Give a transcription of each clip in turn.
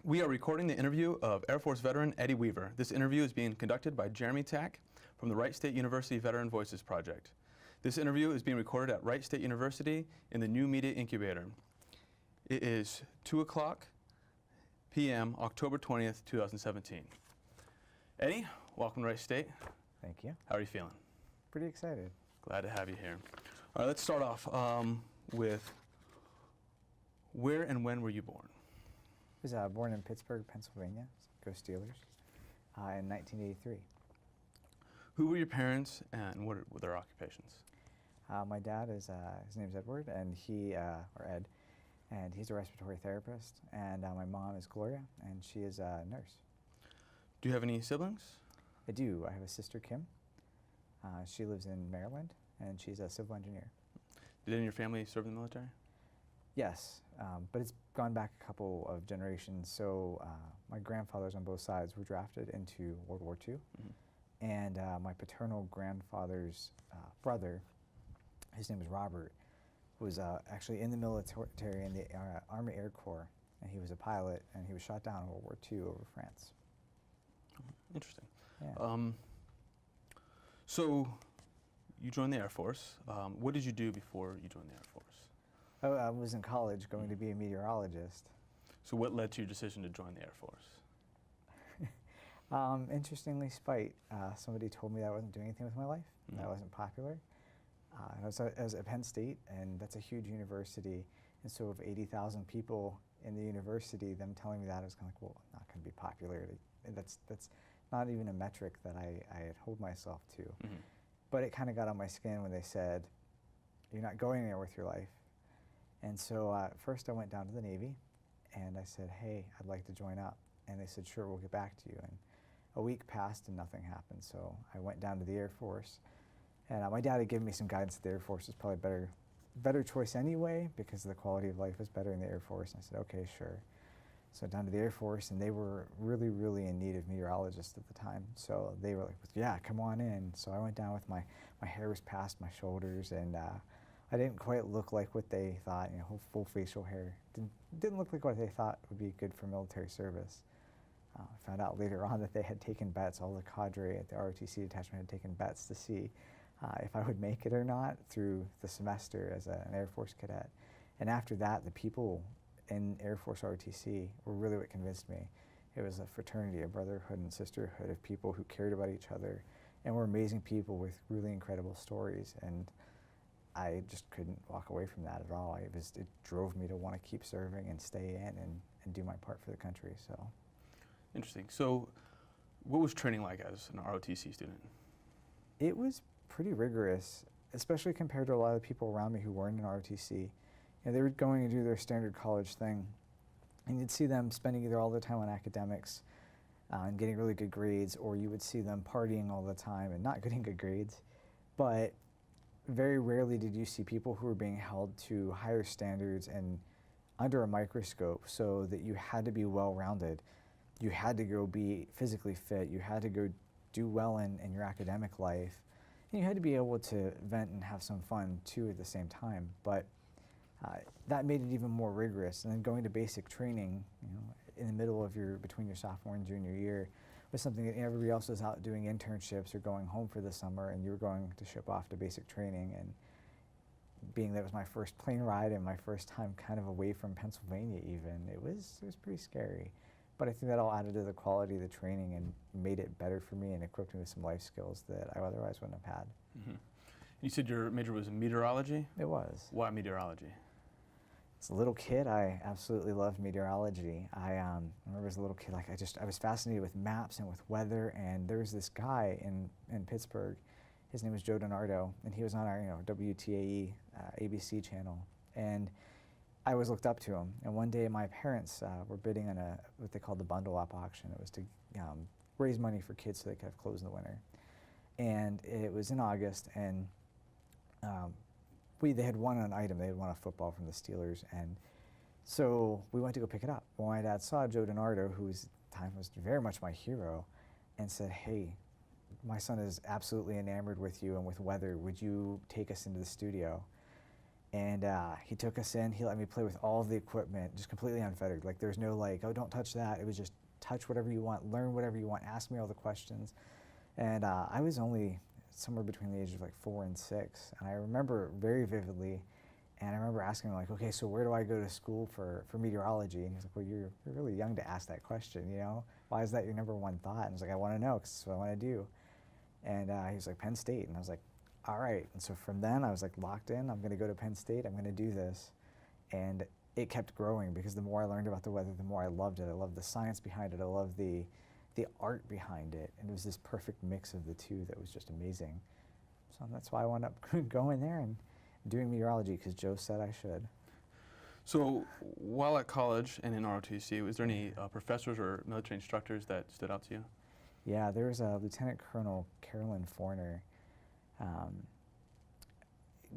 We are recording the interview of Air Force veteran Eddie Weaver. This interview is being conducted by Jeremy Tack from the Wright State University Veteran Voices Project. This interview is being recorded at Wright State University in the New Media Incubator. It is 2:00 p.m., October 20th, 2017. Eddie, welcome to Wright State. Thank you. How are you feeling? Pretty excited. Glad to have you here. All right, let's start off with where and when were you born? I was born in Pittsburgh, Pennsylvania. Go Steelers. In 1983. Who were your parents and what were their occupations? My dad is, his name's Edward, and or Ed, and he's a respiratory therapist. And my mom is Gloria, and she is a nurse. Do you have any siblings? I do. I have a sister, Kim. She lives in Maryland, and she's a civil engineer. Did any of your family serve in the military? Yes, but it's gone back a couple of generations. So my grandfathers on both sides were drafted into World War II. Mm-hmm. And my paternal grandfather's brother, his name was Robert, was actually in the military in the Army Air Corps, and he was a pilot, and he was shot down in World War II over France. Interesting. Yeah. So you joined the Air Force. What did you do before you joined the Air Force? Oh, I was in college going to be a meteorologist. So what led to your decision to join the Air Force? Interestingly, spite. Somebody told me that I wasn't doing anything with my life, that I wasn't popular. I was at Penn State, and that's a huge university. And so of 80,000 people in the university, them telling me that, I was kind of like, well, I'm not going to be popular. That's not even a metric that I had hold myself to. Mm-hmm. But it kind of got on my skin when they said, you're not going anywhere with your life. And so first I went down to the Navy, and I said, hey, I'd like to join up. And they said, sure, we'll get back to you. And a week passed and nothing happened. So I went down to the Air Force. And my dad had given me some guidance that the Air Force was probably a better choice anyway, because the quality of life was better in the Air Force. And I said, okay, sure. So down to the Air Force, and they were really, really in need of meteorologists at the time. So they were like, yeah, come on in. So I went down with my hair was past my shoulders, and I didn't quite look like what they thought, full facial hair. Didn't look like what they thought would be good for military service. I found out later on that they had taken bets, all the cadre at the ROTC detachment had taken bets to see if I would make it or not through the semester as an Air Force cadet. And after that, the people in Air Force ROTC were really what convinced me. It was a fraternity, a brotherhood and sisterhood of people who cared about each other and were amazing people with really incredible stories. And I just couldn't walk away from that at all. It drove me to want to keep serving and stay in and do my part for the country. So, interesting. So what was training like as an ROTC student? It was pretty rigorous, especially compared to a lot of the people around me who weren't in ROTC. They were going to do their standard college thing, and you'd see them spending either all their time on academics and getting really good grades, or you would see them partying all the time and not getting good grades. But very rarely did you see people who were being held to higher standards and under a microscope, so that you had to be well-rounded. You had to go be physically fit. You had to go do well in your academic life. And you had to be able to vent and have some fun, too, at the same time. But that made it even more rigorous. And then going to basic training, in the middle of between your sophomore and junior year, was something that everybody else was out doing internships or going home for the summer, and you were going to ship off to basic training. And being that it was my first plane ride and my first time kind of away from Pennsylvania even, it was pretty scary. But I think that all added to the quality of the training and made it better for me and equipped me with some life skills that I otherwise wouldn't have had. Mm-hmm. You said your major was in meteorology? It was. Why meteorology? As a little kid, I absolutely loved meteorology. I remember as a little kid, I was fascinated with maps and with weather, and there was this guy in Pittsburgh. His name was Joe DiNardo, and he was on our WTAE ABC channel. And I always looked up to him. And one day my parents were bidding on what they called the bundle up auction. It was to raise money for kids so they could have clothes in the winter. And it was in August, and they had won an item. They had won a football from the Steelers, and so we went to go pick it up. Well, my dad saw Joe DiNardo, who at the time was very much my hero, and said, hey, my son is absolutely enamored with you and with weather. Would you take us into the studio? And he took us in. He let me play with all of the equipment, just completely unfettered. Like there's no like, oh, don't touch that. It was just touch whatever you want, learn whatever you want, ask me all the questions. And I was only somewhere between the ages of like 4 and 6, and I remember very vividly. And I remember asking him like, okay, so where do I go to school for meteorology? And he's like, well, you're really young to ask that question, you know? Why is that your number one thought? And I was like, I want to know, because it's what I want to do. And he was like, Penn State. And I was like, all right. And so from then I was like locked in. I'm going to go to Penn State. I'm going to do this. And it kept growing because the more I learned about the weather, the more I loved it. I loved the science behind it. I loved the art behind it. And it was this perfect mix of the two that was just amazing. So that's why I wound up going there and doing meteorology, because Joe said I should. So while at college and in ROTC, was there any professors or military instructors that stood out to you? Yeah, there was a Lieutenant Colonel Carolyn Forner.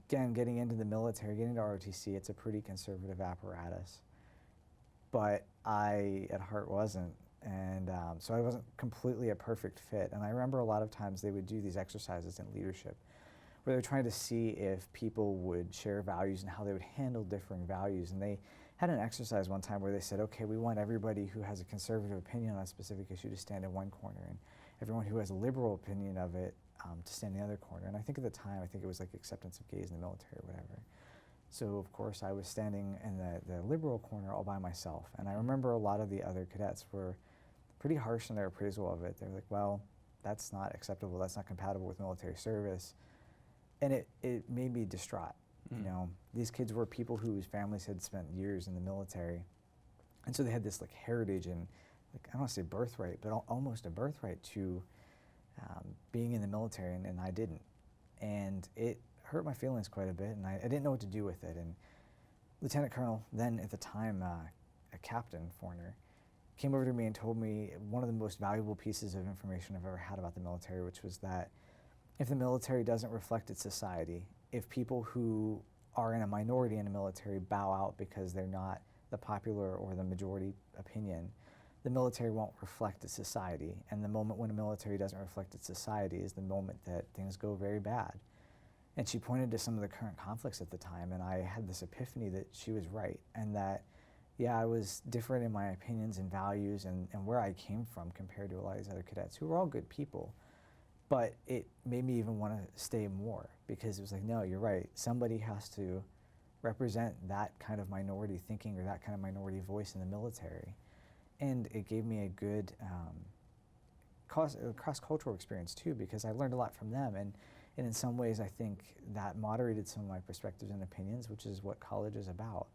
Again, getting into the military, getting into ROTC, it's a pretty conservative apparatus. But I, at heart, wasn't. And so I wasn't completely a perfect fit. And I remember a lot of times they would do these exercises in leadership where they're trying to see if people would share values and how they would handle differing values. And they had an exercise one time where they said, okay, we want everybody who has a conservative opinion on a specific issue to stand in one corner, and everyone who has a liberal opinion of it to stand in the other corner. And I think at the time, I think it was like acceptance of gays in the military or whatever. So of course I was standing in the liberal corner all by myself. And I remember a lot of the other cadets were pretty harsh in their appraisal of it. They were like, well, that's not acceptable, that's not compatible with military service. And it made me distraught. You know, these kids were people whose families had spent years in the military. And so they had this like heritage and like, I don't want to say birthright, but almost a birthright to being in the military, and I didn't. And it hurt my feelings quite a bit, and I didn't know what to do with it. And Lieutenant Colonel, then at the time a Captain Forner, came over to me and told me one of the most valuable pieces of information I've ever had about the military, which was that if the military doesn't reflect its society, if people who are in a minority in the military bow out because they're not the popular or the majority opinion, the military won't reflect its society. And the moment when a military doesn't reflect its society is the moment that things go very bad. And she pointed to some of the current conflicts at the time, and I had this epiphany that she was right, and that, yeah, I was different in my opinions and values and where I came from compared to a lot of these other cadets who were all good people. But it made me even want to stay more, because it was like, no, you're right. Somebody has to represent that kind of minority thinking or that kind of minority voice in the military. And it gave me a good cross-cultural experience too, because I learned a lot from them. And in some ways, I think that moderated some of my perspectives and opinions, which is what college is about.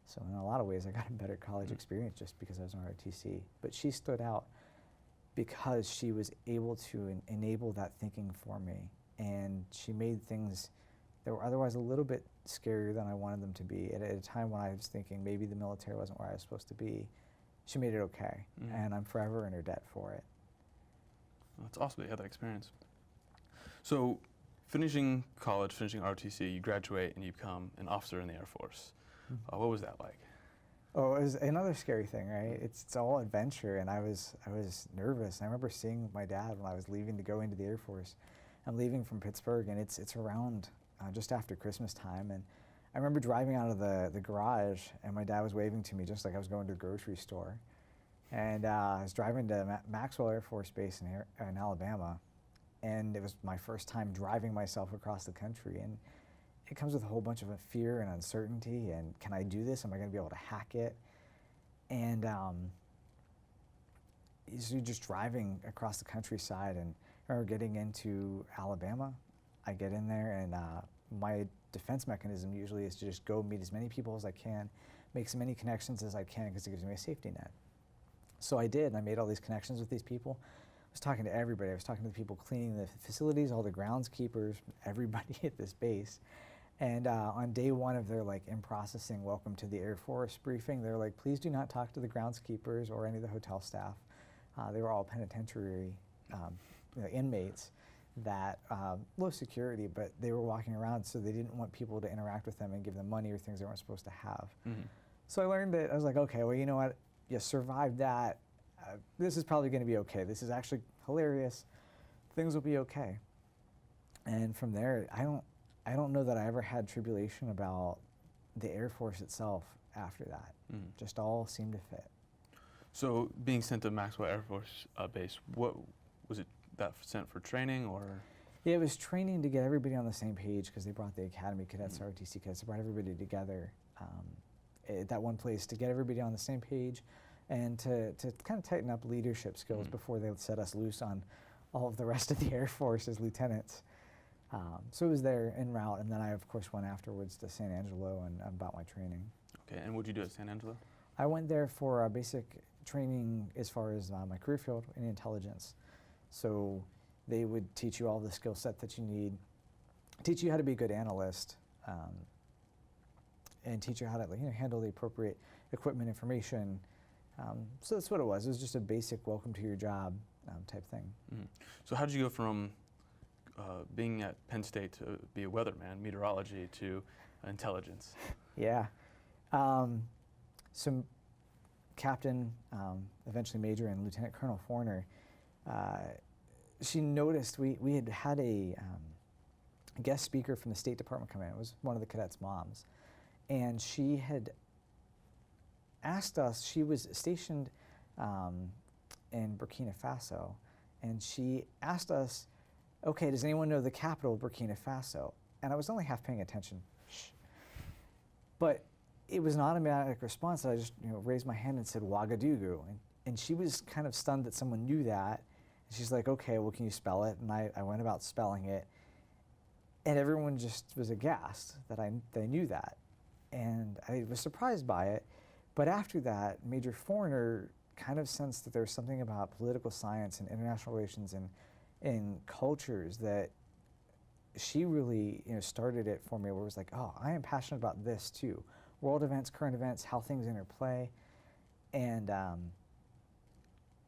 So in a lot of ways, I got a better college experience just because I was on ROTC. But she stood out because she was able to enable that thinking for me. And she made things that were otherwise a little bit scarier than I wanted them to be. At a time when I was thinking maybe the military wasn't where I was supposed to be, she made it okay. And I'm forever in her debt for it. Well, it's awesome that you had that experience. So finishing college, finishing ROTC, you graduate and you become an officer in the Air Force. What was that like? Oh, it was another scary thing, right? It's all adventure, and I was nervous. I remember seeing my dad when I was leaving to go into the Air Force. I'm leaving from Pittsburgh, and it's around just after Christmas time, and I remember driving out of the garage, and my dad was waving to me just like I was going to the grocery store. And I was driving to Maxwell Air Force Base in Alabama, and it was my first time driving myself across the country. And it comes with a whole bunch of fear and uncertainty, and can I do this? Am I going to be able to hack it? And so you're just driving across the countryside, and I remember getting into Alabama. I get in there, and my defense mechanism usually is to just go meet as many people as I can, make as many connections as I can, because it gives me a safety net. So I did, and I made all these connections with these people. I was talking to everybody. I was talking to the people cleaning the facilities, all the groundskeepers, everybody at this base. And on day one of their in processing welcome to the Air Force briefing, they're like, please do not talk to the groundskeepers or any of the hotel staff. They were all penitentiary inmates that, low security, but they were walking around, so they didn't want people to interact with them and give them money or things they weren't supposed to have. So I learned that, I was like, okay, well, you know what, you survived that. This is probably going to be okay. This is actually hilarious. Things will be okay. And from there, I don't know that I ever had tribulation about the Air Force itself after that. Just all seemed to fit. So being sent to Maxwell Air Force Base, what was it that sent for training or? Yeah, it was training to get everybody on the same page because they brought the Academy cadets, ROTC cadets, they brought everybody together at that one place to get everybody on the same page and to kind of tighten up leadership skills before they would set us loose on all of the rest of the Air Force as lieutenants. So it was there en route, and then I, of course, went afterwards to San Angelo and about my training. Okay, and what did you do at San Angelo? I went there for basic training as far as my career field in intelligence. So they would teach you all the skill set that you need, teach you how to be a good analyst, and teach you how to handle the appropriate equipment information. So that's what it was. It was just a basic welcome to your job type thing. So how did you go from being at Penn State to be a weatherman, meteorology, to intelligence? Yeah. Some captain, eventually major, and Lieutenant Colonel Forner, she noticed we had had a guest speaker from the State Department come in. It was one of the cadets' moms. And she had asked us, she was stationed in Burkina Faso, and she asked us, okay, does anyone know the capital of Burkina Faso? And I was only half paying attention. Shh. But it was an automatic response that I just raised my hand and said Ouagadougou. And she was kind of stunned that someone knew that. And she's like, okay, well, can you spell it? And I went about spelling it. And everyone just was aghast that I knew that. And I was surprised by it. But after that, Major Forner kind of sensed that there was something about political science and international relations and cultures that she really started it for me, where it was like, oh, I am passionate about this too. World events, current events, how things interplay. And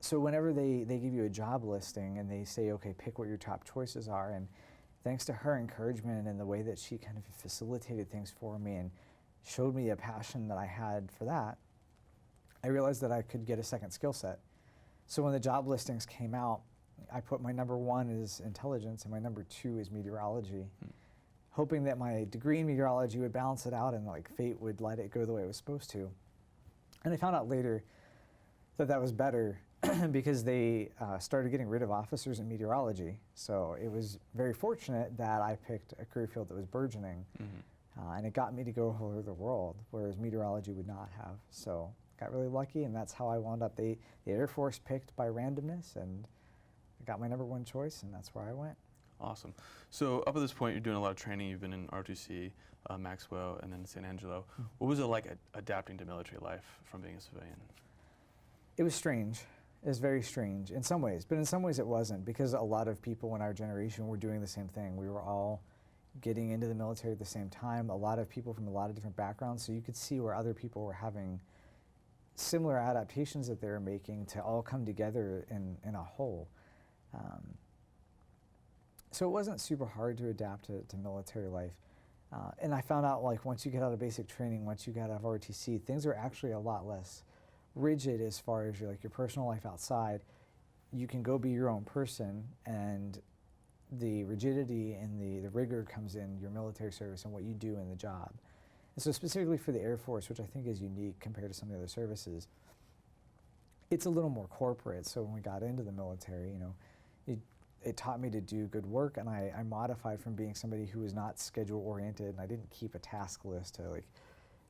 so whenever they give you a job listing and they say, okay, pick what your top choices are, and thanks to her encouragement and the way that she kind of facilitated things for me and showed me a passion that I had for that, I realized that I could get a second skill set. So when the job listings came out, I put my number 1 as intelligence and my number 2 is meteorology, hoping that my degree in meteorology would balance it out and like fate would let it go the way it was supposed to. And I found out later that that was better because they started getting rid of officers in meteorology. So it was very fortunate that I picked a career field that was burgeoning. And it got me to go all over the world, whereas meteorology would not have. So got really lucky, and that's how I wound up. The Air Force picked by randomness, and I got my number 1 choice, and that's where I went. Awesome. So up at this point, you're doing a lot of training. You've been in ROTC, Maxwell, and then San Angelo. What was it like adapting to military life from being a civilian? It was strange. It was very strange in some ways, but in some ways it wasn't, because a lot of people in our generation were doing the same thing. We were all getting into the military at the same time, a lot of people from a lot of different backgrounds, so you could see where other people were having similar adaptations that they were making to all come together in a whole. So it wasn't super hard to adapt to military life. And I found out, like, once you get out of basic training, once you get out of ROTC, things are actually a lot less rigid as far as your personal life outside. You can go be your own person, and the rigidity and the rigor comes in your military service and what you do in the job. And so specifically for the Air Force, which I think is unique compared to some of the other services, it's a little more corporate. So when we got into the military, it taught me to do good work, and I modified from being somebody who was not schedule oriented, and I didn't keep a task list to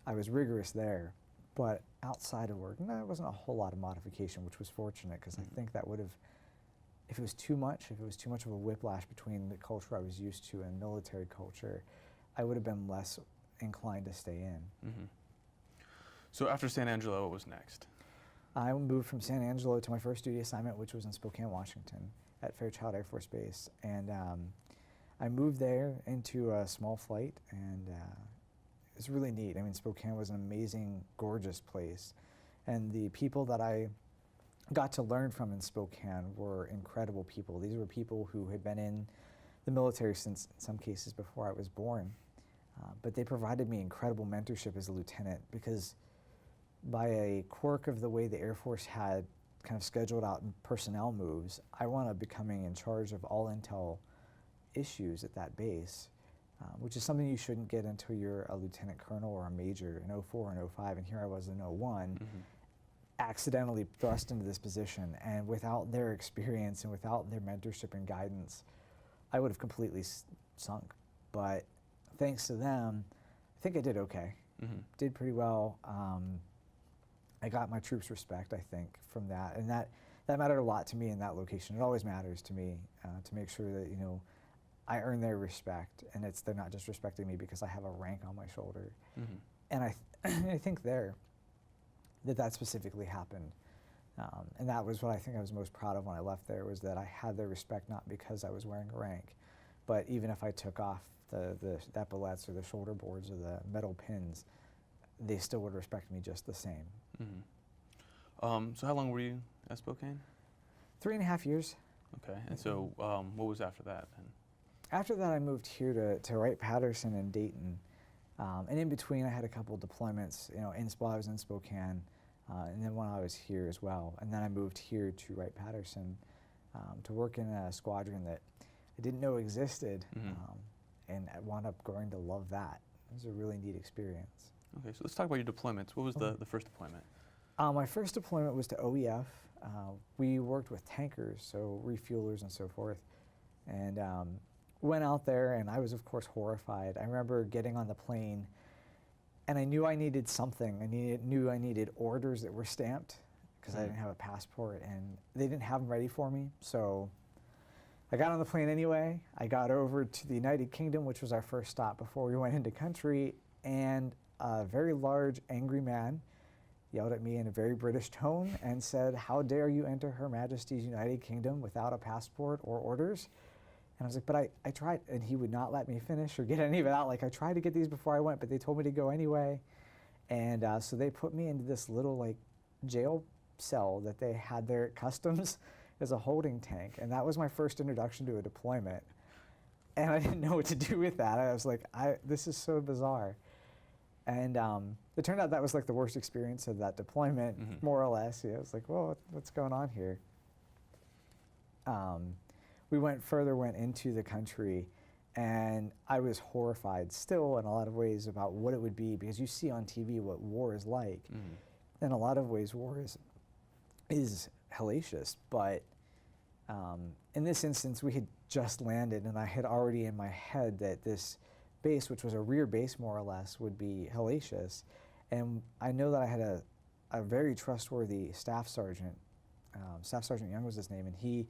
I was rigorous there. But outside of work, there wasn't a whole lot of modification, which was fortunate, because I think that would have, if it was too much of a whiplash between the culture I was used to and military culture, I would have been less inclined to stay in. So after San Angelo, what was next? I moved from San Angelo to my first duty assignment, which was in Spokane, Washington, at Fairchild Air Force Base. And I moved there into a small flight, and it's really neat. I mean, Spokane was an amazing, gorgeous place. And the people that I got to learn from in Spokane were incredible people. These were people who had been in the military since, in some cases, before I was born. But they provided me incredible mentorship as a lieutenant, because by a quirk of the way the Air Force had kind of scheduled out personnel moves, I wound up becoming in charge of all intel issues at that base. which is something you shouldn't get until you're a lieutenant colonel or a major in '04 and '05, and here I was in '01, accidentally thrust into this position, and without their experience and without their mentorship and guidance, I would have completely sunk. But thanks to them, I think I did okay. Did pretty well. I got my troops' respect, I think, from that, and that mattered a lot to me in that location. It always matters to me to make sure that, you know, I earn their respect, and they're not just respecting me because I have a rank on my shoulder. And I think that specifically happened, and that was what I think I was most proud of when I left there, was that I had their respect not because I was wearing a rank, but even if I took off the epaulettes or the shoulder boards or the metal pins, they still would respect me just the same. So how long were you at Spokane? 3.5 years. Okay, and so what was after that then? After that, I moved here to Wright-Patterson in Dayton, and in between, I had a couple deployments. You know, while I was in Spokane, and then when I was here as well, and then I moved here to Wright-Patterson to work in a squadron that I didn't know existed, and I wound up growing to love that. It was a really neat experience. Okay, so let's talk about your deployments. What was the first deployment? My first deployment was to OEF. We worked with tankers, so refuelers and so forth, and went out there, and I was, of course, horrified. I remember getting on the plane, and I knew I needed something. I knew I needed orders that were stamped, because I didn't have a passport, and they didn't have them ready for me, so I got on the plane anyway. I got over to the United Kingdom, which was our first stop before we went into country, and a very large, angry man yelled at me in a very British tone and said, "How dare you enter Her Majesty's United Kingdom without a passport or orders?" And I was like, "But I tried," and he would not let me finish or get any of it out. Like, I tried to get these before I went, but they told me to go anyway. And so they put me into this little, like, jail cell that they had there at customs as a holding tank. And that was my first introduction to a deployment. And I didn't know what to do with that. I was like, this is so bizarre. And it turned out that was like the worst experience of that deployment, more or less. Yeah, I was like, well, what's going on here? We went into the country, and I was horrified still in a lot of ways about what it would be, because you see on TV what war is like. In a lot of ways, war is hellacious, but in this instance, we had just landed, and I had already in my head that this base, which was a rear base more or less, would be hellacious. And I know that I had a very trustworthy staff sergeant. Staff Sergeant Young was his name, and he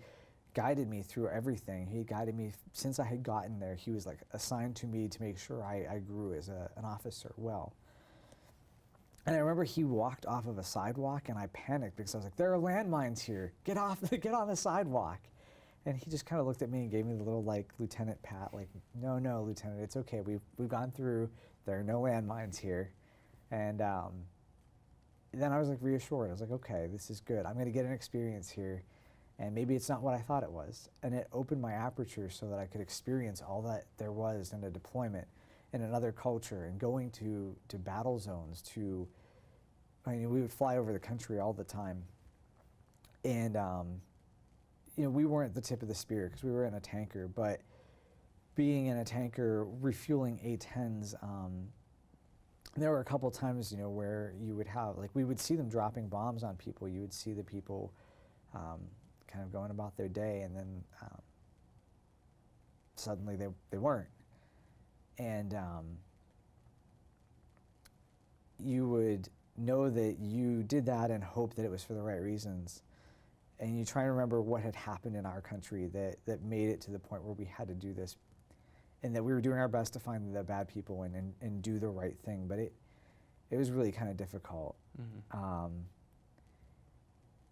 guided me through everything. He guided me since I had gotten there. He was like assigned to me to make sure I grew as an officer well. And I remember he walked off of a sidewalk, and I panicked because I was like, "There are landmines here. Get off! Get on the sidewalk!" And he just kind of looked at me and gave me the little, like, lieutenant pat, like, "No, no, Lieutenant, it's okay. We've gone through. There are no landmines here." And then I was like reassured. I was like, "Okay, this is good. I'm going to get an experience here, and maybe it's not what I thought it was." And it opened my aperture so that I could experience all that there was in a deployment in another culture, and going to battle zones. I mean, we would fly over the country all the time, and you know, we weren't the tip of the spear because we were in a tanker, but being in a tanker, refueling A-10s, there were a couple times, you know, where you would have, like, we would see them dropping bombs on people. You would see the people kind of going about their day, and then suddenly they weren't. And you would know that you did that and hope that it was for the right reasons. And you try to remember what had happened in our country that made it to the point where we had to do this, and that we were doing our best to find the bad people and do the right thing. But it was really kind of difficult.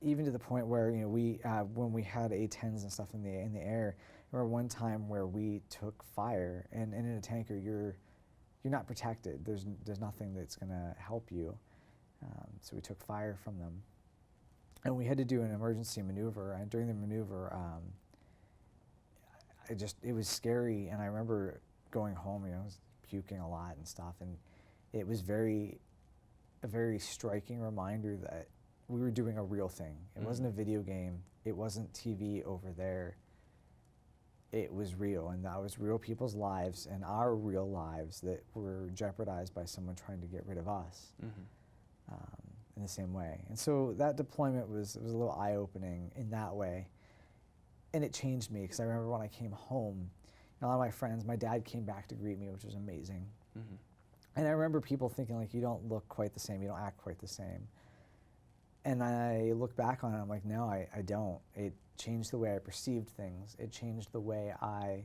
Even to the point where, you know, when we had A-10s and stuff in the air, I remember one time where we took fire, and in a tanker you're not protected. There's nothing that's going to help you. So we took fire from them, and we had to do an emergency maneuver. And during the maneuver, it was scary. And I remember going home, you know, I was puking a lot and stuff, and it was a very striking reminder that we were doing a real thing. It wasn't a video game. It wasn't TV over there. it was real, and that was real people's lives and our real lives that were jeopardized by someone trying to get rid of us in the same way. And so that deployment was a little eye-opening in that way, and it changed me because I remember when I came home, a lot of my friends, my dad came back to greet me, which was amazing. And I remember people thinking, like, you don't look quite the same, you don't act quite the same. And I look back on it, I'm like, no, I don't. It changed the way I perceived things. It changed the way I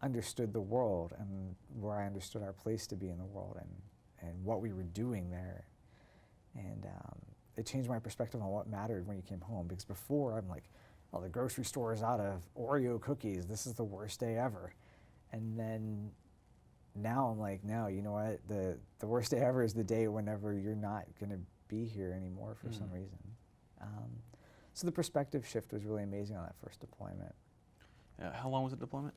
understood the world and where I understood our place to be in the world and what we were doing there. And it changed my perspective on what mattered when you came home. Because before, I'm like, oh, the grocery store is out of Oreo cookies. This is the worst day ever. And then now I'm like, no, you know what? The worst day ever is the day whenever you're not going to be here anymore for some reason. So the perspective shift was really amazing on that first deployment. How long was the deployment?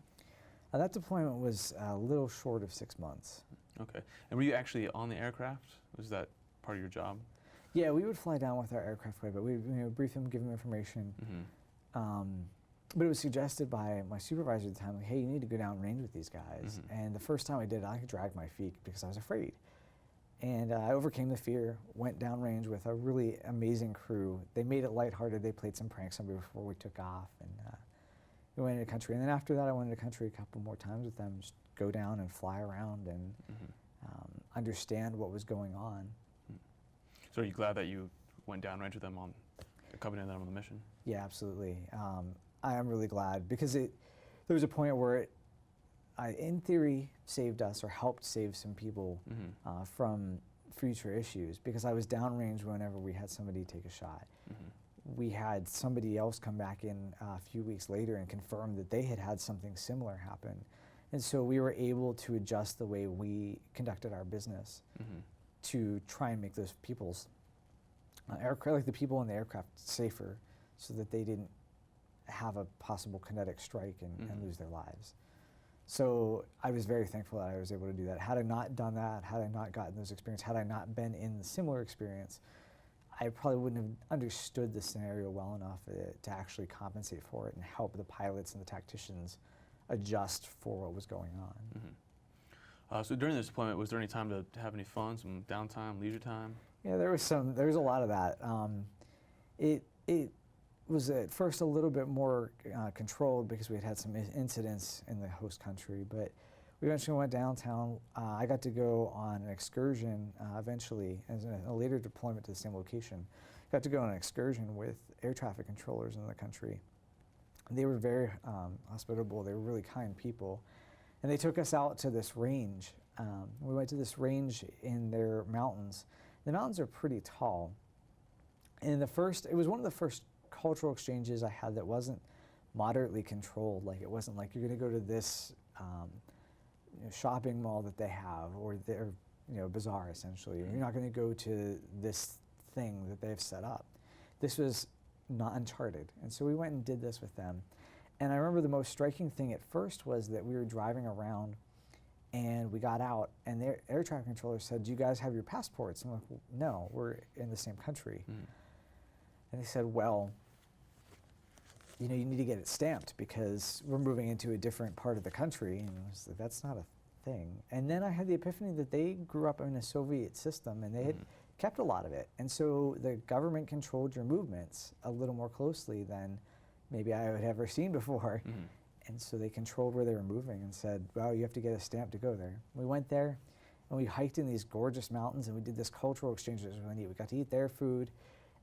That deployment was a little short of 6 months. Okay. And were you actually on the aircraft? Was that part of your job? Yeah, we would fly down with our aircraft quite a bit. We would brief him, give him information. But it was suggested by my supervisor at the time, like, hey, you need to go down range with these guys. And the first time I did, I could drag my feet because I was afraid. And I overcame the fear, went downrange with a really amazing crew. They made it lighthearted. They played some pranks on me before we took off. And we went into the country. And then after that, I went into the country a couple more times with them, just go down and fly around and understand what was going on. So are you glad that you went downrange with them, accompanying them on the mission? Yeah, absolutely. I am really glad because there was a point where it, in theory, saved us or helped save some people from future issues because I was downrange whenever we had somebody take a shot. We had somebody else come back in a few weeks later and confirm that they had had something similar happen. And so we were able to adjust the way we conducted our business to try and make those people's aircraft, like the people in the aircraft, safer so that they didn't have a possible kinetic strike and lose their lives. So I was very thankful that I was able to do that. Had I not done that, had I not gotten those experiences, had I not been in the similar experience, I probably wouldn't have understood the scenario well enough to actually compensate for it and help the pilots and the tacticians adjust for what was going on. So during this deployment, was there any time to have any fun, some downtime, leisure time? Yeah, there was a lot of that. It was at first a little bit more controlled because we had some incidents in the host country, but we eventually went downtown. I got to go on an excursion eventually, as a later deployment to the same location. Got to go on an excursion with air traffic controllers in the country. They were very hospitable. They were really kind people. And they took us out to this range. We went to this range in their mountains. The mountains are pretty tall. And it was one of the first cultural exchanges I had that wasn't moderately controlled. Like, it wasn't like you're going to go to this shopping mall that they have, or their bazaar essentially. You're not going to go to this thing that they've set up. This was not uncharted, and so we went and did this with them. And I remember the most striking thing at first was that we were driving around, and we got out, and their air traffic controller said, "Do you guys have your passports?" I'm like, well, "No, we're in the same country." And they said, "Well, you need to get it stamped because we're moving into a different part of the country." And I was like, that's not a thing. And then I had the epiphany that they grew up in a Soviet system and they had kept a lot of it. And so the government controlled your movements a little more closely than maybe I had ever seen before. And so they controlled where they were moving and said, well, you have to get a stamp to go there. We went there and we hiked in these gorgeous mountains and we did this cultural exchange that was really neat. We got to eat their food.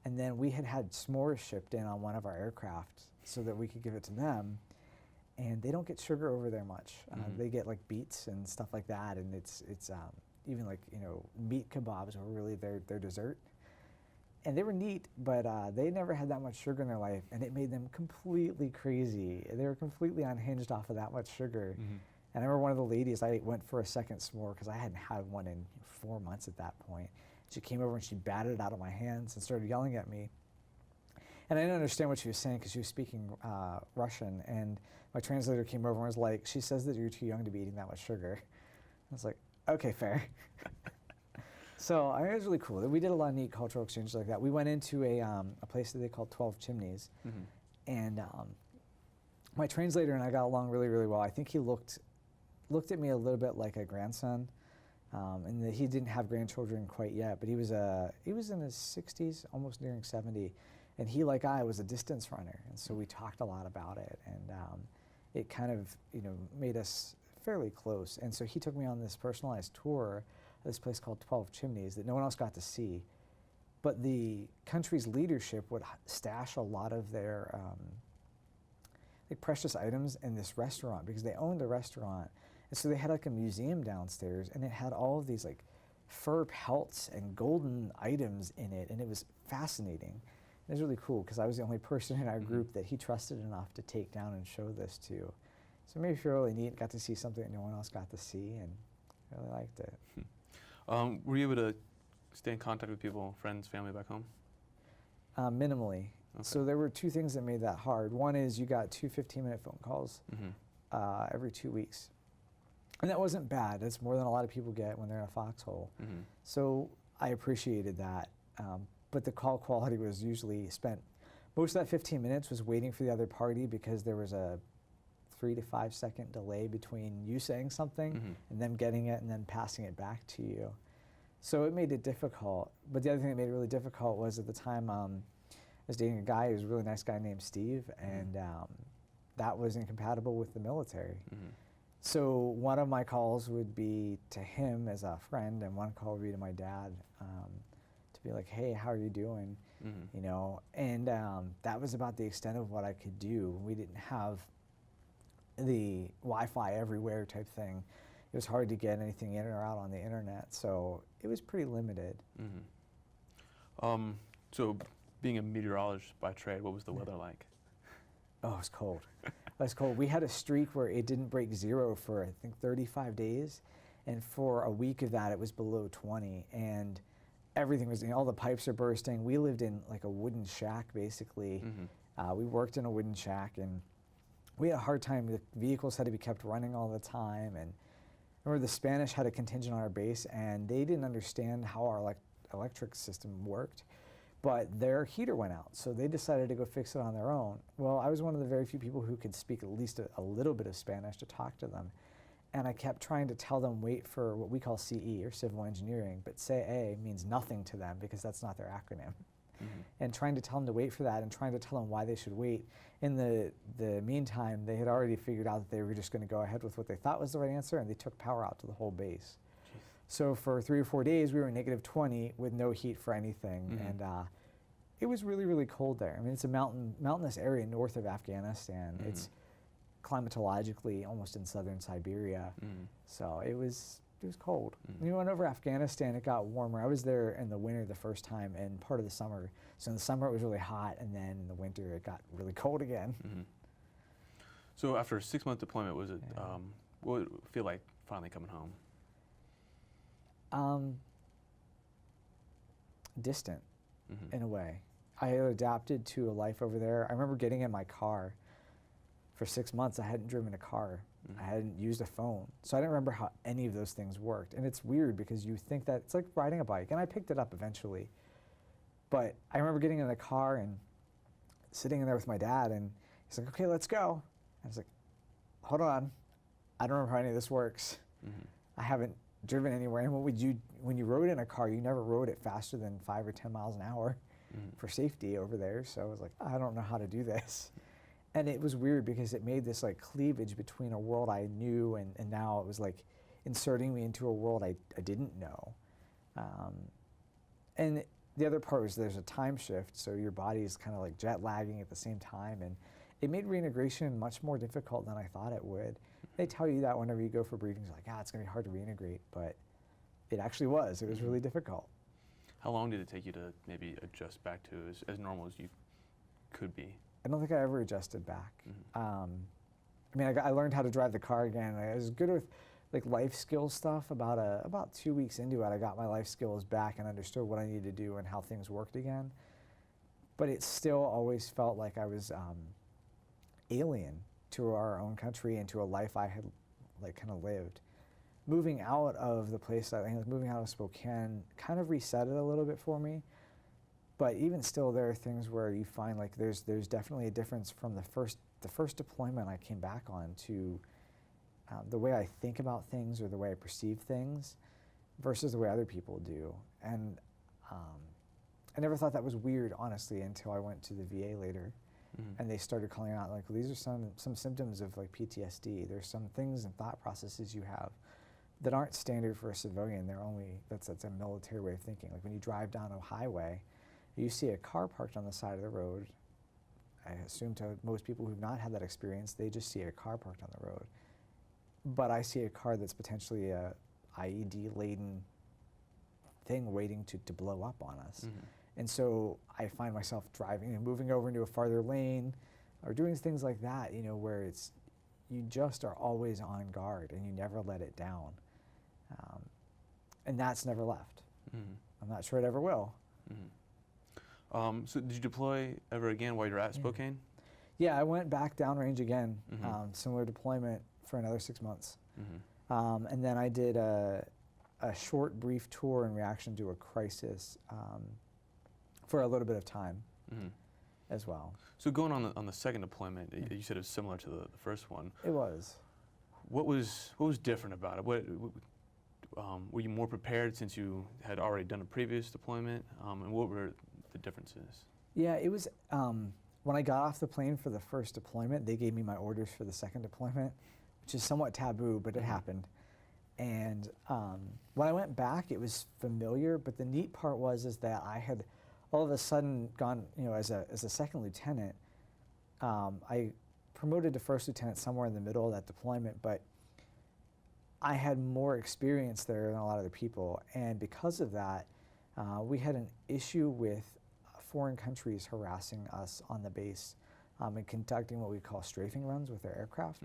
And then we had s'mores shipped in on one of our aircraft so that we could give it to them. And they don't get sugar over there much. They get like beets and stuff like that. And it's even like, meat kebabs were really their dessert. And they were neat, but they never had that much sugar in their life. And it made them completely crazy. They were completely unhinged off of that much sugar. And I remember one of the ladies, I went for a second s'more because I hadn't had one in 4 months at that point. She came over and she batted it out of my hands and started yelling at me. And I didn't understand what she was saying because she was speaking Russian. And my translator came over and was like, she says that you're too young to be eating that much sugar. I was like, okay, fair. So it was really cool. We did a lot of neat cultural exchanges like that. We went into a place that they called 12 Chimneys. And my translator and I got along really, really well. I think he looked at me a little bit like a grandson, and that he didn't have grandchildren quite yet, but he was in his 60s, almost nearing 70, and he, like I, was a distance runner, and so we talked a lot about it, and it kind of, made us fairly close. And so he took me on this personalized tour of this place called 12 Chimneys that no one else got to see, but the country's leadership would stash a lot of their like precious items in this restaurant because they owned the restaurant. And so they had like a museum downstairs, and it had all of these like fur pelts and golden items in it, and it was fascinating. It was really cool because I was the only person in our group that he trusted enough to take down and show this to. So it made me feel really neat, got to see something that no one else got to see, and I really liked it. Were you able to stay in contact with people, friends, family back home? Minimally. Okay. So there were two things that made that hard. One is you got 2 15-minute phone calls every 2 weeks. And that wasn't bad. That's more than a lot of people get when they're in a foxhole. So I appreciated that. But the call quality was usually spent, most of that 15 minutes was waiting for the other party because there was a 3 to 5 second delay between you saying something and them getting it and then passing it back to you. So it made it difficult. But the other thing that made it really difficult was at the time I was dating a guy who was a really nice guy named Steve, and that was incompatible with the military. So one of my calls would be to him as a friend, and one call would be to my dad to be like, hey, how are you doing? And that was about the extent of what I could do. We didn't have the Wi-Fi everywhere type thing. It was hard to get anything in or out on the internet, so it was pretty limited. So being a meteorologist by trade, what was the weather like? Oh, it was cold. It was cold. We had a streak where it didn't break zero for, I think, 35 days. And for a week of that, it was below 20. And everything was, all the pipes are bursting. We lived in like a wooden shack, basically. We worked in a wooden shack, and we had a hard time. The vehicles had to be kept running all the time. And I remember the Spanish had a contingent on our base, and they didn't understand how our electric system worked. But their heater went out, so they decided to go fix it on their own. Well, I was one of the very few people who could speak at least a little bit of Spanish to talk to them. And I kept trying to tell them, wait for what we call CE, or civil engineering, but CE means nothing to them because that's not their acronym. And trying to tell them to wait for that, and trying to tell them why they should wait. In the meantime, they had already figured out that they were just going to go ahead with what they thought was the right answer, and they took power out to the whole base. So for 3 or 4 days, we were negative 20 with no heat for anything, and it was really, really cold there. I mean, it's a mountainous area north of Afghanistan. It's climatologically almost in southern Siberia, so it was cold. When we went over Afghanistan, it got warmer. I was there in the winter the first time, and part of the summer. So in the summer it was really hot, and then in the winter it got really cold again. So after a 6-month deployment, was it what did it feel like finally coming home? Distant, in a way. I had adapted to a life over there. I remember getting in my car. For 6 months, I hadn't driven a car. I hadn't used a phone. So I didn't remember how any of those things worked. And it's weird because you think that it's like riding a bike. And I picked it up eventually. But I remember getting in the car and sitting in there with my dad, and he's like, okay, let's go. I was like, hold on. I don't remember how any of this works. I haven't driven anywhere. And when you rode in a car, you never rode it faster than 5 or 10 miles an hour for safety over there. So I was like, I don't know how to do this. And it was weird because it made this like cleavage between a world I knew, and now it was like inserting me into a world I didn't know. And the other part was there's a time shift, so your body is kind of like jet lagging at the same time, and it made reintegration much more difficult than I thought it would. They tell you that whenever you go for briefings, like, it's going to be hard to reintegrate, but it actually was. It was really difficult. How long did it take you to maybe adjust back to as normal as you could be? I don't think I ever adjusted back. I mean, I learned how to drive the car again. I was good with like life skills stuff. About 2 weeks into it, I got my life skills back and understood what I needed to do and how things worked again. But it still always felt like I was alien to our own country and to a life I had like kind of lived. Moving out of the place, moving out of Spokane kind of reset it a little bit for me. But even still, there are things where you find like there's definitely a difference from the first deployment I came back on to the way I think about things or the way I perceive things versus the way other people do. And I never thought that was weird, honestly, until I went to the VA later, and they started calling out like, well, these are some symptoms of like PTSD. There's some things and thought processes you have that aren't standard for a civilian. They're only that's a military way of thinking. Like when you drive down a highway, you see a car parked on the side of the road. I assume to most people who've not had that experience, they just see a car parked on the road. But I see a car that's potentially a IED-laden thing waiting to blow up on us. And so I find myself driving and moving over into a farther lane or doing things like that, you know, where it's, you just are always on guard and you never let it down. And that's never left. I'm not sure it ever will. So did you deploy ever again while you were at Spokane? Yeah, I went back downrange again, similar deployment for another 6 months. And then I did a short, brief tour in reaction to a crisis for a little bit of time as well. So going on the second deployment, you said it was similar to the first one. It was. What was different about it? Were you more prepared since you had already done a previous deployment? And what were the differences? Yeah, it was, when I got off the plane for the first deployment, they gave me my orders for the second deployment, which is somewhat taboo, but it happened. And when I went back, it was familiar, but the neat part is that I had all of a sudden gone, you know, as a second lieutenant, I promoted to first lieutenant somewhere in the middle of that deployment, but I had more experience there than a lot of the people. And because of that, we had an issue with foreign countries harassing us on the base and conducting what we call strafing runs with their aircraft.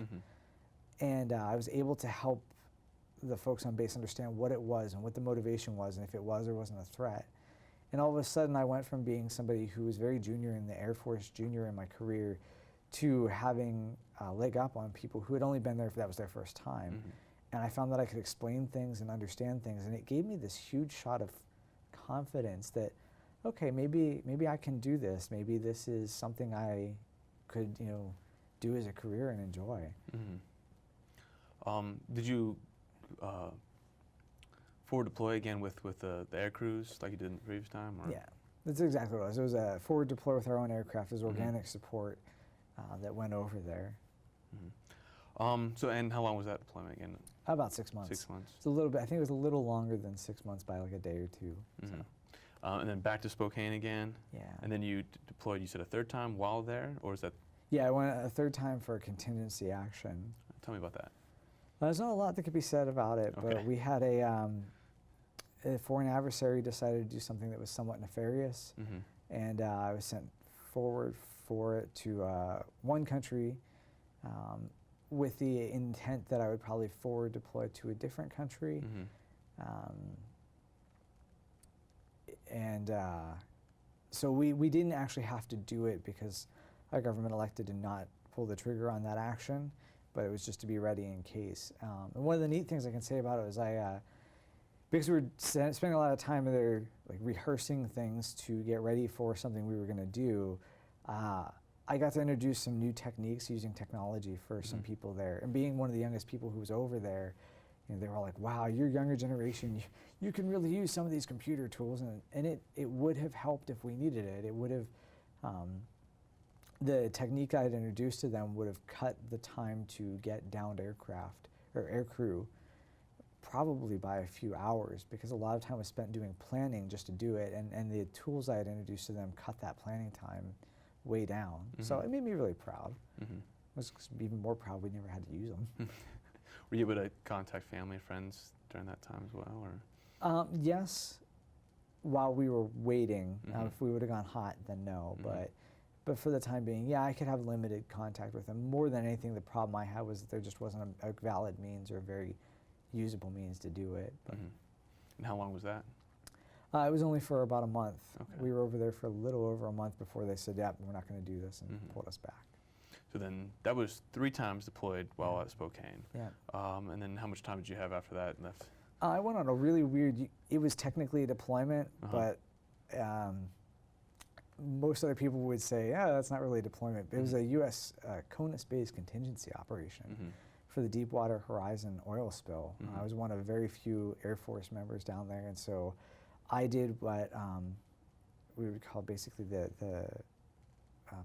And I was able to help the folks on base understand what it was and what the motivation was and if it was or wasn't a threat. And all of a sudden I went from being somebody who was very junior in the Air Force, junior in my career, to having a leg up on people who had only been there if that was their first time. And I found that I could explain things and understand things, and it gave me this huge shot of confidence that, okay, maybe I can do this. Maybe this is something I could, you know, do as a career and enjoy. Did you forward deploy again with the air crews like you did in the previous time? Or? Yeah, that's exactly what it was. It was a forward deploy with our own aircraft. It was organic support that went over there. So, and how long was that deployment again? About 6 months. 6 months. It's a little bit. I think it was a little longer than 6 months by like a day or two. So. And then back to Spokane again. Yeah. And then you deployed. You said a third time while there, or is that? Yeah, I went a third time for a contingency action. Tell me about that. There's not a lot that could be said about it, but we had a foreign adversary decided to do something that was somewhat nefarious, and I was sent forward for it to one country with the intent that I would probably forward deploy to a different country. So we didn't actually have to do it because our government elected to not pull the trigger on that action, but it was just to be ready in case. And one of the neat things I can say about it was because we were spending a lot of time there like rehearsing things to get ready for something we were going to do, I got to introduce some new techniques using technology for some people there. And being one of the youngest people who was over there, you know, they were all like, wow, you're younger generation, you can really use some of these computer tools. And it would have helped if we needed it. It would have, the technique I had introduced to them would have cut the time to get downed aircraft or air crew probably by a few hours, because a lot of time was spent doing planning just to do it, and the tools I had introduced to them cut that planning time way down. So it made me really proud. I was even more proud we never had to use them. Were you able to contact family and friends during that time as well? Or? Yes, while we were waiting. If we would have gone hot, then no. But for the time being, yeah, I could have limited contact with them. More than anything, the problem I had was that there just wasn't a valid means or a very usable means to do it. But And how long was that? It was only for about a month. Okay. We were over there for a little over a month before they said, yep, we're not going to do this, and pulled us back. So then that was 3 times deployed while at Spokane. Yeah. And then how much time did you have after that left? I went on a really weird, it was technically a deployment, but most other people would say, yeah, that's not really a deployment. It was a U.S. CONUS-based contingency operation for the Deepwater Horizon oil spill. I was one of very few Air Force members down there, and so I did what we would call basically the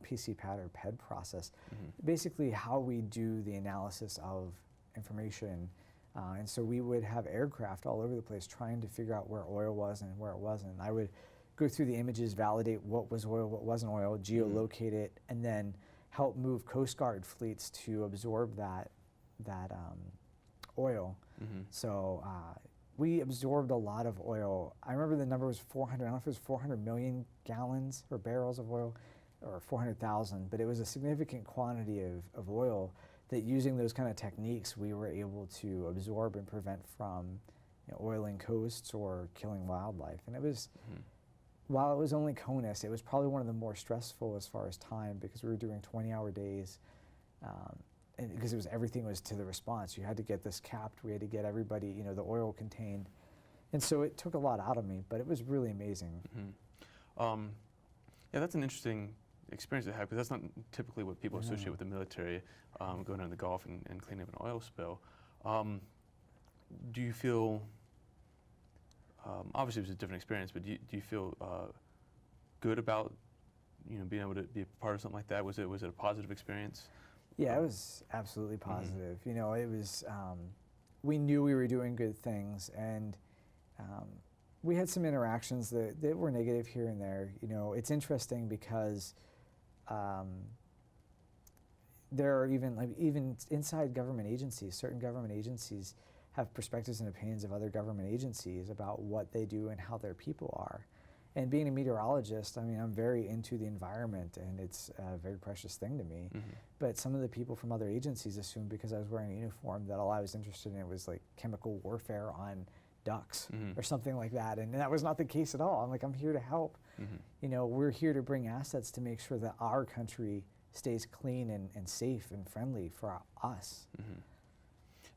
PC-PAD or PED process, basically how we do the analysis of information. And so we would have aircraft all over the place trying to figure out where oil was and where it wasn't. I would go through the images, validate what was oil, what wasn't oil, geolocate it, and then help move Coast Guard fleets to absorb that oil. So we absorbed a lot of oil. I remember the number was 400, I don't know if it was 400 million gallons or barrels of oil, or 400,000, but it was a significant quantity of oil that using those kind of techniques we were able to absorb and prevent from oiling coasts or killing wildlife. And it was, while it was only CONUS, it was probably one of the more stressful as far as time, because we were doing 20-hour days, and because it was, everything was to the response. You had to get this capped, we had to get everybody, the oil contained. And so it took a lot out of me, but it was really amazing. Yeah, that's an interesting experience to have, because that's not typically what people associate with the military, going down the Gulf and cleaning up an oil spill. Do you feel, obviously it was a different experience, but do you feel good about being able to be a part of something like that? Was it a positive experience? Yeah, it was absolutely positive. It was, we knew we were doing good things, and we had some interactions that were negative here and there. It's interesting because there are even inside government agencies, certain government agencies have perspectives and opinions of other government agencies about what they do and how their people are. And being a meteorologist, I'm very into the environment, and it's a very precious thing to me. But some of the people from other agencies assumed because I was wearing a uniform that all I was interested in was like chemical warfare on ducks or something like that. And that was not the case at all. I'm like, I'm here to help. We're here to bring assets to make sure that our country stays clean and safe and friendly for us.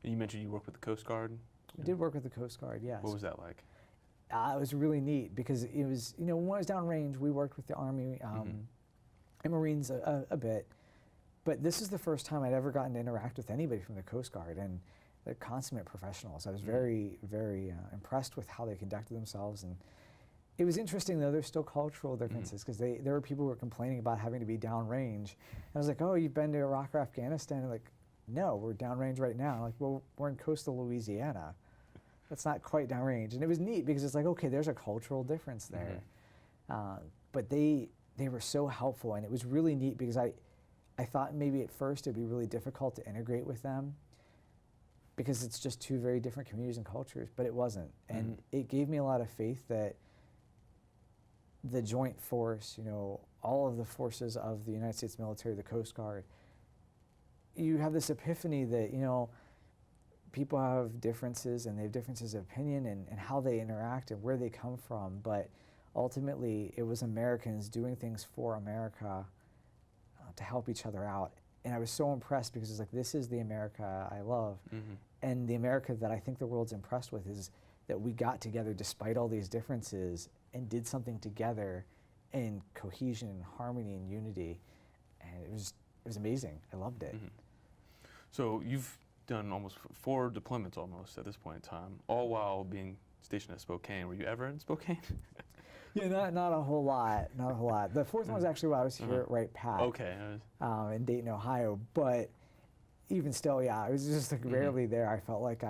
And you mentioned you worked with the Coast Guard? I did work with the Coast Guard, yes. What was that like? It was really neat because it was, when I was downrange, we worked with the Army and Marines a bit. But this is the first time I'd ever gotten to interact with anybody from the Coast Guard, and they're consummate professionals. I was very, very impressed with how they conducted themselves. And it was interesting, though, there's still cultural differences, because there were people who were complaining about having to be downrange. And I was like, oh, you've been to Iraq or Afghanistan? And like, no, we're downrange right now. Like, well, we're in coastal Louisiana. That's not quite downrange. And it was neat because it's like, okay, there's a cultural difference there. But they were so helpful, and it was really neat because I thought maybe at first it'd be really difficult to integrate with them because it's just two very different communities and cultures, but it wasn't. And it gave me a lot of faith that the joint force, all of the forces of the United States military, the Coast Guard, you have this epiphany that, people have differences, and they have differences of opinion and how they interact and where they come from, but ultimately it was Americans doing things for America to help each other out. And I was so impressed because it's like, this is the America I love. And the America that I think the world's impressed with is that we got together despite all these differences and did something together in cohesion and harmony and unity. And it was amazing. I loved it. So you've done almost 4 deployments almost at this point in time, all while being stationed at Spokane. Were you ever in Spokane? Yeah, not a whole lot, not a whole lot. The 4th one was actually while I was here at Wright Pat. Okay. In Dayton, Ohio. But even still, yeah, I was just like rarely there. I felt like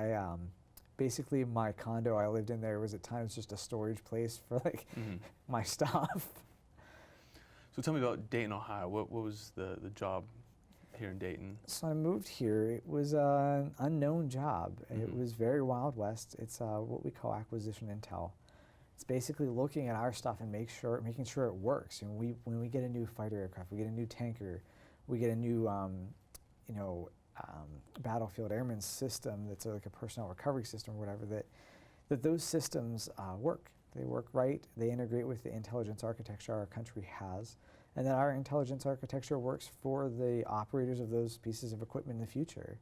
basically my condo I lived in there was at times just a storage place for like my stuff. So tell me about Dayton, Ohio. What was the job here in Dayton? So I moved here. It was an unknown job. It was very Wild West. It's what we call acquisition intel. It's basically looking at our stuff and making sure it works. And when we get a new fighter aircraft, we get a new tanker, we get a new battlefield airman system that's like a personnel recovery system or whatever, that those systems work. They work right. They integrate with the intelligence architecture our country has, and that our intelligence architecture works for the operators of those pieces of equipment in the future.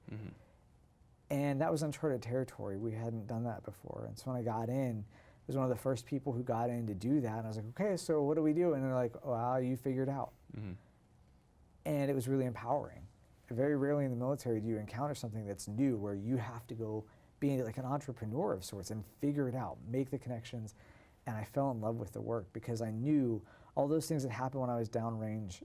And that was uncharted territory. We hadn't done that before. And so when I got in, was one of the first people who got in to do that. And I was like, okay, so what do we do? And they're like, well, you figure it out. Mm-hmm. And it was really empowering. Very rarely in the military do you encounter something that's new where you have to go be like an entrepreneur of sorts and figure it out, make the connections. And I fell in love with the work because I knew all those things that happened when I was downrange.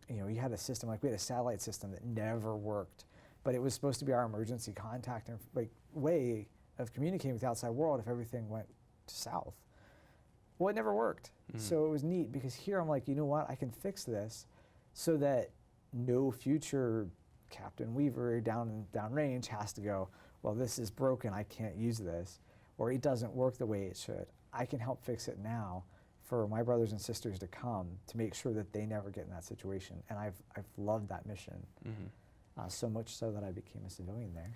You know, you had a system, like we had a satellite system that never worked, but it was supposed to be our emergency contact and like way of communicating with the outside world if everything went south. Well, it never worked. Mm-hmm. So it was neat because here I'm like, you know what, I can fix this so that no future Captain Weaver downrange has to go, well, this is broken, I can't use this, or it doesn't work the way it should. I can help fix it now for my brothers and sisters to come to make sure that they never get in that situation. And I've loved that mission, so much so that I became a civilian there.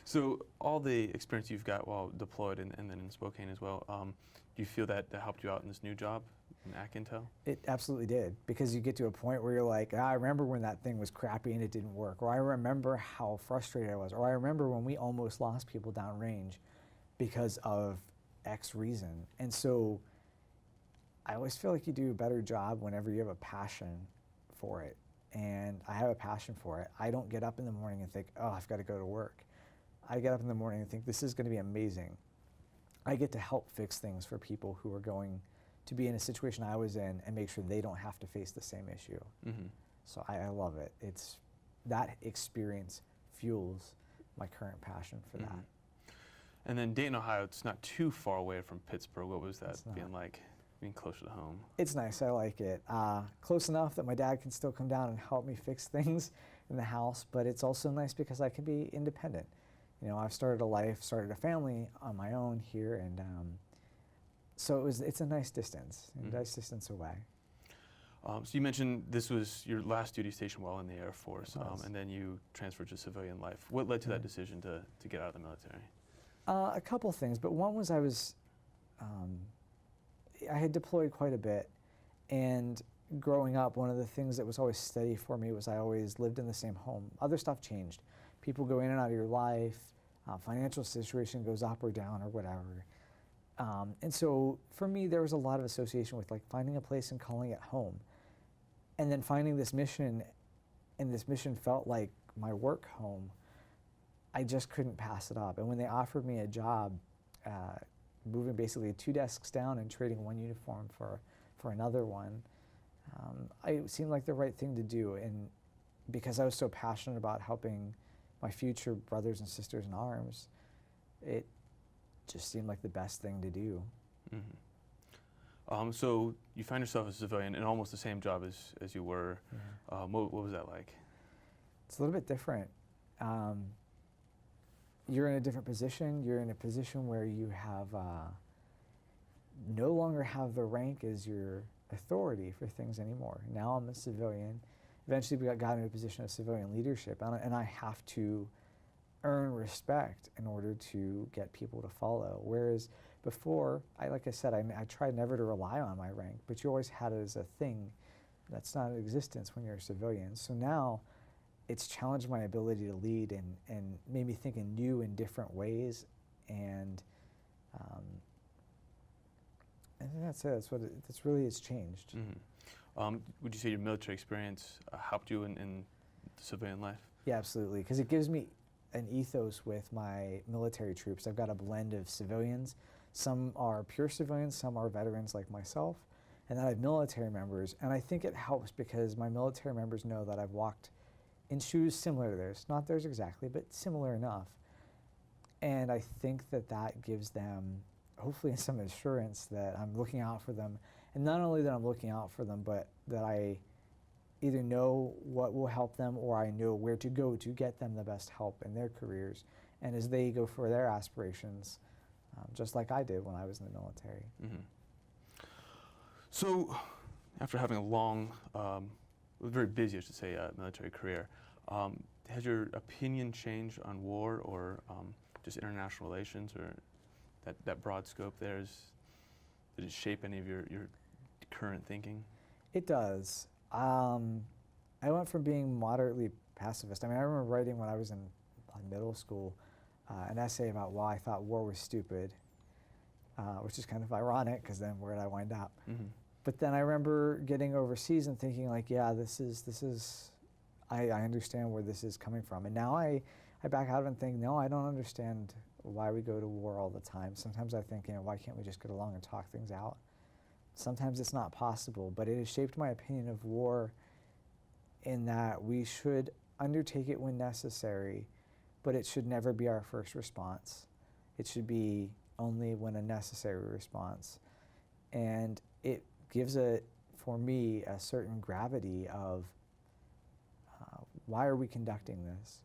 So all the experience you've got while deployed and then in Spokane as well, do you feel that helped you out in this new job in ACINTEL? It absolutely did, because you get to a point where you're like, I remember when that thing was crappy and it didn't work, or I remember how frustrated I was, or I remember when we almost lost people downrange because of X reason. And so I always feel like you do a better job whenever you have a passion for it. And I have a passion for it. I don't get up in the morning and think, oh, I've got to go to work. I get up in the morning and think, this is going to be amazing. I get to help fix things for people who are going to be in a situation I was in and make sure they don't have to face the same issue. Mm-hmm. So I love it. It's that experience fuels my current passion for that. And then Dayton, Ohio, it's not too far away from Pittsburgh. What was that It's being not. like, being closer to home? It's nice. I like it. Close enough that my dad can still come down and help me fix things in the house, but it's also nice because I can be independent. You know, I've started a life, started a family on my own here, and so it's a nice distance, nice distance away. So you mentioned this was your last duty station while in the Air Force, It was. and then you transferred to civilian life. What led to that decision to get out of the military? A couple things, but one was I had deployed quite a bit, and growing up, one of the things that was always steady for me was I always lived in the same home. Other stuff changed. People go in and out of your life, financial situation goes up or down or whatever. And so for me, there was a lot of association with like finding a place and calling it home. And then finding this mission, and this mission felt like my work home. I just couldn't pass it up. And when they offered me a job, moving basically 2 desks down and trading one uniform for another one, it seemed like the right thing to do. And because I was so passionate about helping my future brothers and sisters in arms, it just seemed like the best thing to do. Mm-hmm. So you find yourself as a civilian in almost the same job as you were. Yeah. What was that like? It's a little bit different. You're in a different position. You're in a position where you have no longer have the rank as your authority for things anymore. Now I'm a civilian. Eventually we got into a position of civilian leadership, and I have to earn respect in order to get people to follow. Whereas before, like I said, I tried never to rely on my rank, but you always had it as a thing that's not in existence when you're a civilian. So now it's challenged my ability to lead and made me think in new and different ways. And I think that's it. That's really it's changed. Mm-hmm. Would you say your military experience helped you in civilian life? Yeah, absolutely, because it gives me an ethos with my military troops. I've got a blend of civilians. Some are pure civilians, some are veterans like myself, and then I have military members. And I think it helps because my military members know that I've walked in shoes similar to theirs, not theirs exactly, but similar enough. And I think that gives them hopefully some assurance that I'm looking out for them. And not only that I'm looking out for them, but that I either know what will help them or I know where to go to get them the best help in their careers. And as they go for their aspirations, just like I did when I was in the military. Mm-hmm. So after having a long, very busy, I should say, military career, has your opinion changed on war or just international relations, or that broad scope there? Did it shape any of your current thinking? It does. I went from being moderately pacifist. I mean, I remember writing when I was in middle school an essay about why I thought war was stupid. which is kind of ironic because then where did I wind up? Mm-hmm. But then I remember getting overseas and thinking like, yeah, this is, I understand where this is coming from. And now I back out of it and think, no, I don't understand why we go to war all the time. Sometimes I think, why can't we just get along and talk things out? Sometimes it's not possible, but it has shaped my opinion of war in that we should undertake it when necessary, but it should never be our first response. It should be only when a necessary response. And it gives for me, a certain gravity of why are we conducting this?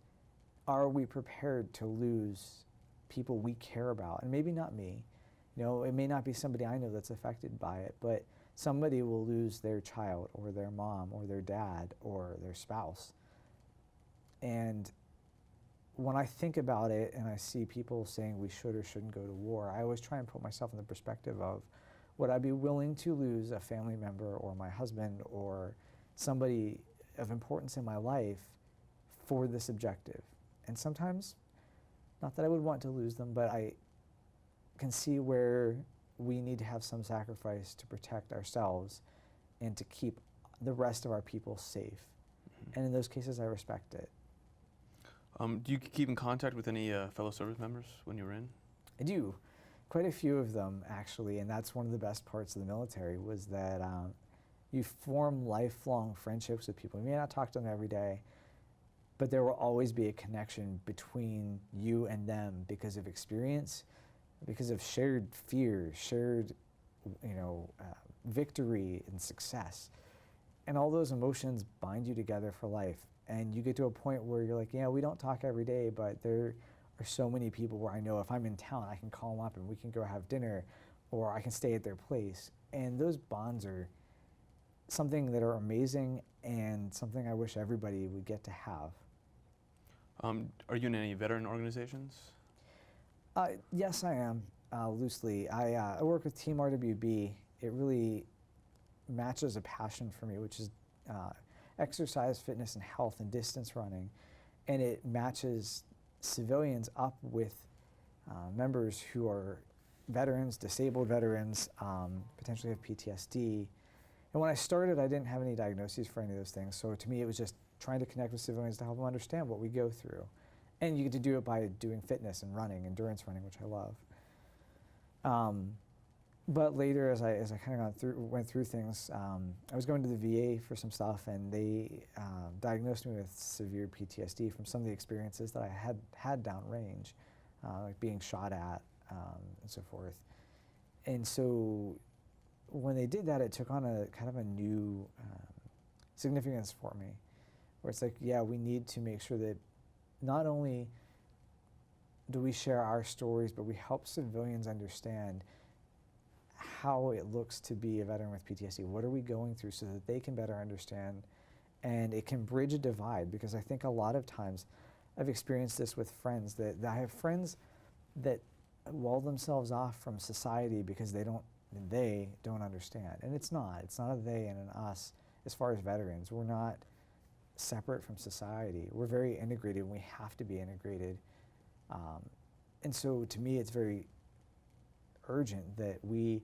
Are we prepared to lose people we care about? And maybe not me. It may not be somebody I know that's affected by it, but somebody will lose their child or their mom or their dad or their spouse. And when I think about it and I see people saying we should or shouldn't go to war, I always try and put myself in the perspective of, would I be willing to lose a family member or my husband or somebody of importance in my life for this objective? And sometimes, not that I would want to lose them, but I can see where we need to have some sacrifice to protect ourselves and to keep the rest of our people safe. Mm-hmm. And in those cases, I respect it. Do you keep in contact with any fellow service members when you were in? I do. Quite a few of them, actually, and that's one of the best parts of the military, was that you form lifelong friendships with people. You may not talk to them every day, but there will always be a connection between you and them because of experience, because of shared fear, shared victory and success. And all those emotions bind you together for life. And you get to a point where you're like, we don't talk every day, but there are so many people where I know if I'm in town, I can call them up and we can go have dinner, or I can stay at their place. And those bonds are something that are amazing and something I wish everybody would get to have. Are you in any veteran organizations? Yes, I am, loosely. I work with Team RWB. It really matches a passion for me, which is exercise, fitness, and health and distance running. And it matches civilians up with members who are veterans, disabled veterans, potentially have PTSD. And when I started, I didn't have any diagnoses for any of those things. So to me, it was just trying to connect with civilians to help them understand what we go through. And you get to do it by doing fitness and running, endurance running, which I love. But later, as I kind of went through things, I was going to the VA for some stuff, and they diagnosed me with severe PTSD from some of the experiences that I had downrange, like being shot at and so forth. And so when they did that, it took on a kind of a new significance for me, where it's like, we need to make sure that not only do we share our stories, but we help civilians understand how it looks to be a veteran with PTSD. What are we going through so that they can better understand, and it can bridge a divide, because I think a lot of times I've experienced this with friends, that I have friends that wall themselves off from society because they don't understand. And it's not a they and an us as far as veterans. We're not separate from society. We're very integrated, and we have to be integrated. And so to me, it's very urgent that we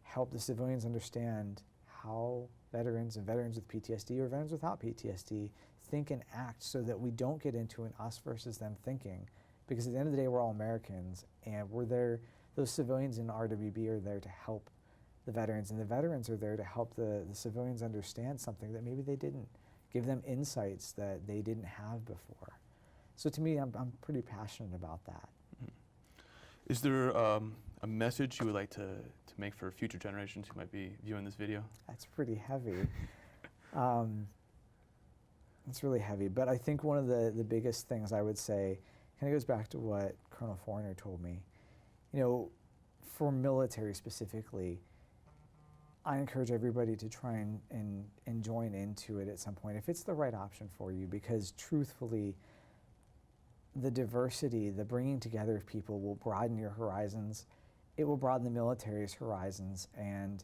help the civilians understand how veterans and veterans with PTSD or veterans without PTSD think and act, so that we don't get into an us versus them thinking. Because at the end of the day, we're all Americans, and we're there, those civilians in RWB are there to help the veterans, and the veterans are there to help the civilians understand something that maybe they didn't, give them insights that they didn't have before. So to me, I'm pretty passionate about that. Is there a message you would like to make for future generations who might be viewing this video? That's pretty heavy. It's really heavy, but I think one of the biggest things I would say kind of goes back to what Colonel Forner told me. For military specifically, I encourage everybody to try and join into it at some point, if it's the right option for you, because truthfully, the diversity, the bringing together of people will broaden your horizons. It will broaden the military's horizons, and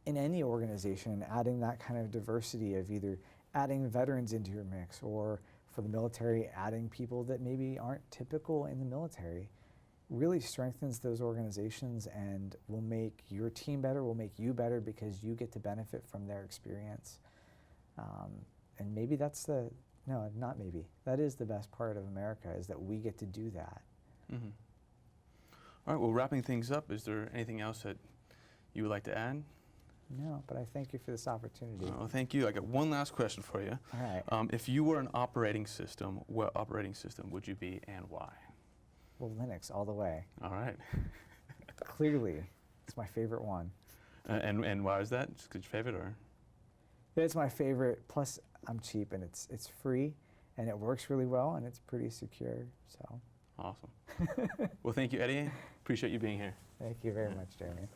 in any organization, adding that kind of diversity of either adding veterans into your mix, or for the military, adding people that maybe aren't typical in the military, really strengthens those organizations and will make your team better, will make you better because you get to benefit from their experience. And maybe that's no, not maybe, that is the best part of America, is that we get to do that. Mm-hmm. All right, well, wrapping things up, is there anything else that you would like to add? No, but I thank you for this opportunity. Well, thank you. I got one last question for you. All right. If you were an operating system, what operating system would you be and why? Well, Linux all the way. All right. Clearly, it's my favorite one. And why is that? Just 'cause your favorite, or? It's my favorite. Plus, I'm cheap and it's free, and it works really well, and it's pretty secure. So. Awesome. Well, thank you, Eddie. Appreciate you being here. Thank you very much, Jeremy.